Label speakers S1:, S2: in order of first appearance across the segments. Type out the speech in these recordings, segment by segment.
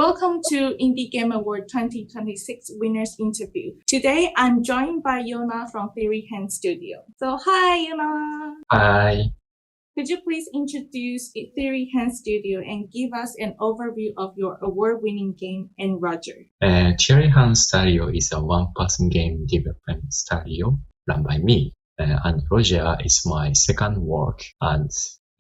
S1: Welcome to Indie Game Award 2026 Winners Interview. Today, I'm joined by Yona from TearyHand Studio. So, hi, Yona.
S2: Hi.
S1: Could you please introduce TearyHand Studio and give us an overview of your award-winning game, and Roger?
S2: TearyHand Studio is a one-person game development studio run by me. And Roger is my second work, and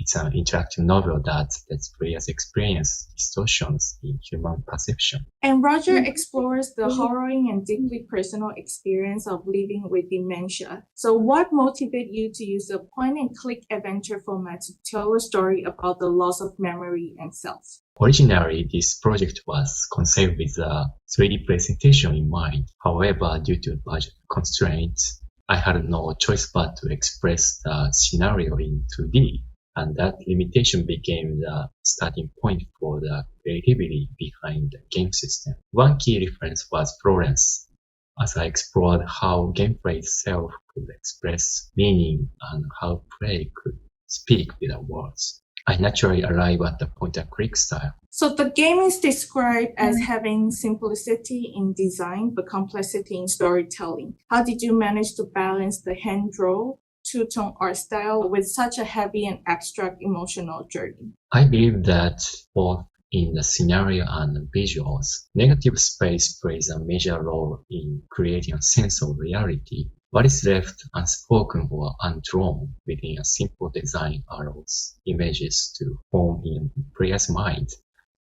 S2: it's an interactive novel that lets players experience distortions in human perception.
S1: And Roger explores the harrowing and deeply personal experience of living with dementia. So what motivated you to use a point-and-click adventure format to tell a story about the loss of memory and self?
S2: Originally, this project was conceived with a 3D presentation in mind. However, due to budget constraints, I had no choice but to express the scenario in 2D. And that limitation became the starting point for the creativity behind the game system. One key reference was Florence, as I explored how gameplay itself could express meaning and how play could speak without words. I naturally arrived at the point-and-click style.
S1: So the game is described as having simplicity in design but complexity in storytelling. How did you manage to balance the hand-drawn two-tone art style with such a heavy and abstract emotional journey?
S2: I believe that both in the scenario and the visuals, negative space plays a major role in creating a sense of reality. What is left unspoken or undrawn within a simple design allows images to form in player's mind,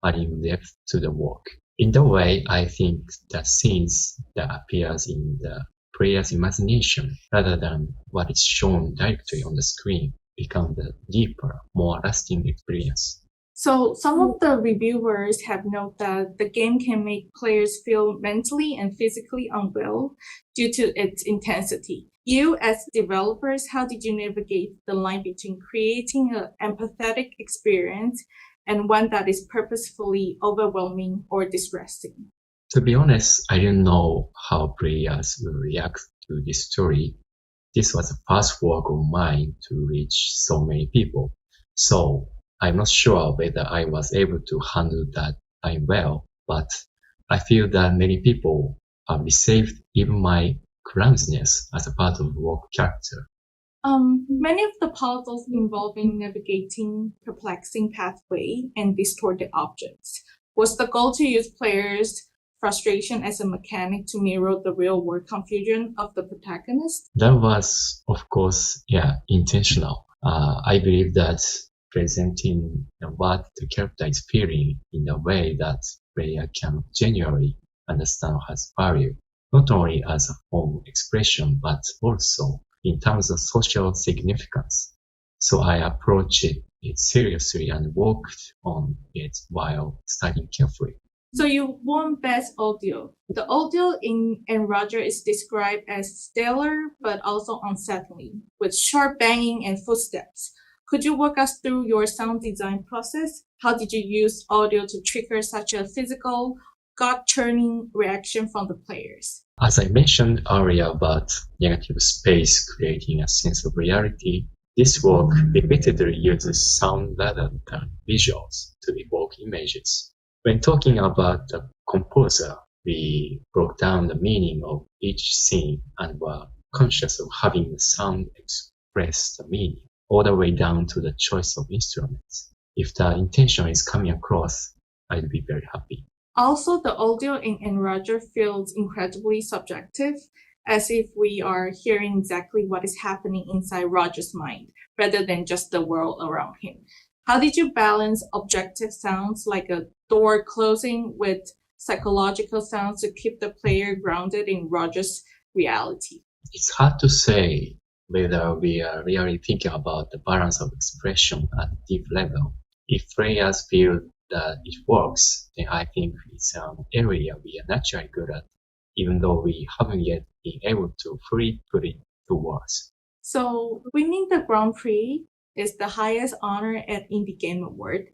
S2: adding depth to the work. In that way, I think the scenes that appears in the player's imagination rather than what is shown directly on the screen become the deeper, more lasting experience.
S1: So some of the reviewers have noted that the game can make players feel mentally and physically unwell due to its intensity. You, as developers, how did you navigate the line between creating an empathetic experience and one that is purposefully overwhelming or distressing?
S2: To be honest, I didn't know how players will react to this story. This was the first work of mine to reach so many people. So I'm not sure whether I was able to handle that time well, but I feel that many people have received even my clumsiness as a part of the work character.
S1: Many of the puzzles involving navigating perplexing pathway and distorted objects. Was the goal to use players' frustration as a mechanic to mirror the real-world confusion of the protagonist?
S2: That was, of course, intentional. I believe that presenting what the character is feeling in a way that player can genuinely understand has value, not only as a form of expression, but also in terms of social significance. So I approached it seriously and worked on it while studying carefully.
S1: So you won Best Audio. The audio in Roger is described as stellar but also unsettling, with sharp banging and footsteps. Could you walk us through your sound design process? How did you use audio to trigger such a physical, gut-churning reaction from the players?
S2: As I mentioned earlier about negative space creating a sense of reality, this work repeatedly uses sound rather than visuals to evoke images. When talking about the composer, we broke down the meaning of each scene and were conscious of having the sound express the meaning, all the way down to the choice of instruments. If the intention is coming across, I'd be very happy.
S1: Also, the audio in Roger feels incredibly subjective, as if we are hearing exactly what is happening inside Roger's mind, rather than just the world around him. How did you balance objective sounds like a door closing with psychological sounds to keep the player grounded in Roger's reality?
S2: It's hard to say whether we are really thinking about the balance of expression at a deep level. If players feel that it works, then I think it's an area we are naturally good at, even though we haven't yet been able to fully put it to words.
S1: So winning the Grand Prix is the highest honor at Indie Game Award,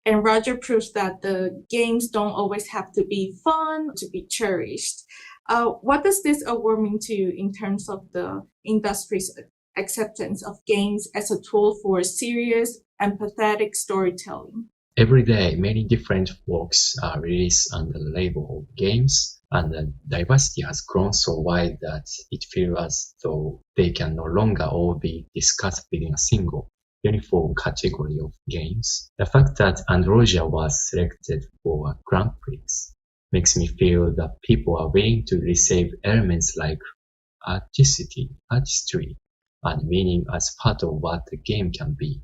S1: and Roger proves that the games don't always have to be fun to be cherished. What does this award mean to you in terms of the industry's acceptance of games as a tool for serious, empathetic storytelling?
S2: every day, many different works are released under the label of games, and the diversity has grown so wide that it feels as though they can no longer all be discussed within a single, uniform category of games. The fact that Androsia was selected for a Grand Prix makes me feel that people are willing to receive elements like artistry, and meaning as part of what the game can be.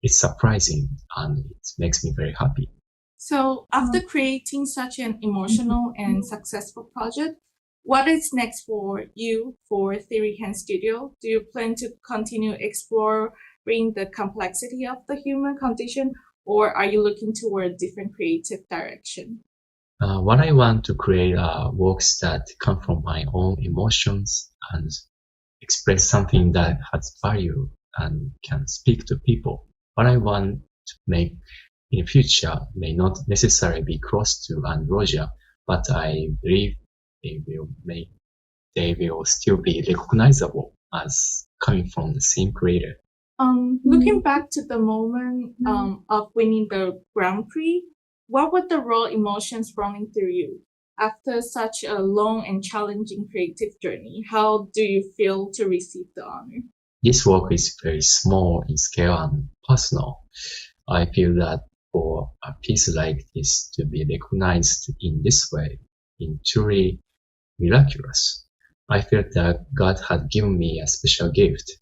S2: It's surprising and it makes me very happy.
S1: So after creating such an emotional and successful project, what is next for you for TearyHand Studio? Do you plan to continue exploring the complexity of the human condition, or are you looking toward a different creative direction?
S2: What I want to create are works that come from my own emotions and express something that has value and can speak to people. What I want to make in the future may not necessarily be close to Androsia, but I believe they will still be recognizable as coming from the same creator.
S1: Looking back to the moment of winning the Grand Prix, what were the raw emotions running through you? After such a long and challenging creative journey, how do you feel to receive the honor?
S2: This work is very small in scale and personal. I feel that for a piece like this to be recognized in this way is truly miraculous. I feel that God had given me a special gift.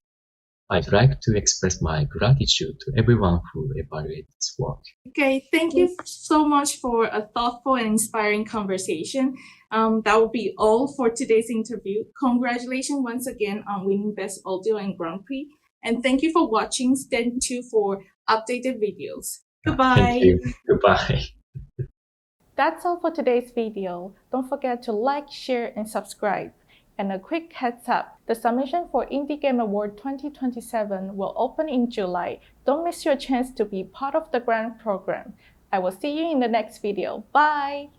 S2: I'd like to express my gratitude to everyone who evaluated this work.
S1: Okay, thank you so much for a thoughtful and inspiring conversation. That will be all for today's interview. Congratulations once again on winning Best Audio and Grand Prix. And thank you for watching. Stay tuned for updated videos. Goodbye.
S2: Thank you. Goodbye.
S1: That's all for today's video. Don't forget to like, share, and subscribe. And a quick heads up, the submission for Indie Game Award 2027 will open in July. Don't miss your chance to be part of the grand program. I will see you in the next video. Bye!